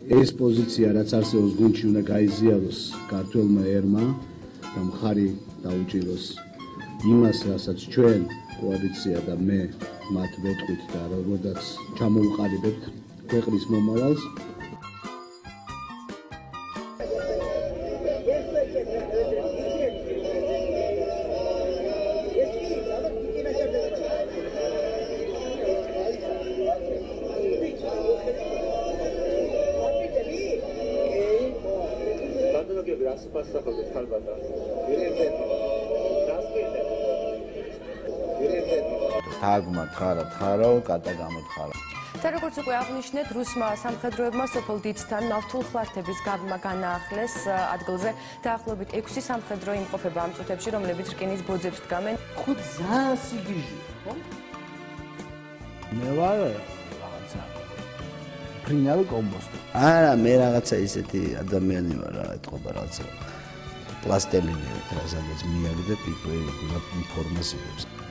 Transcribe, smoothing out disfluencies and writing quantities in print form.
ეს პოზიცია რაც არსებობს გუნდში უნდა გაიზიაროს ქართველმა ერმა და მხარი დაუჭიროს იმას, რასაც ჩვენ კოალიცია და მე მათ ვეთყვით და როგორაც ჩამოვყალიბებთ ქვეყნის მომავალს. თაგმა თხარა კატა გამოთხარა. და როგორც უკვე აღნიშნეთ, რუსმა სამხედროებმა სოფელ დიდთან ნავთულხლართების გაბმა განაახლეს ადგილზე დაახლოებით 6 სამხედრო იმყოფება ამ წუთებში, რომლებიც რკინის ბოძებს დგამენ. ხო ძალიან სიგიჟე, ხო? მე ვარ რაღაცა პრინავი კომბოსტი. არა, მე რაღაცა ისეთი ადამიანი ვარ, რა ეთყობა რაღაცა პლასტელინი, სადაც მიაგდებ იქ ფორმას იღებს.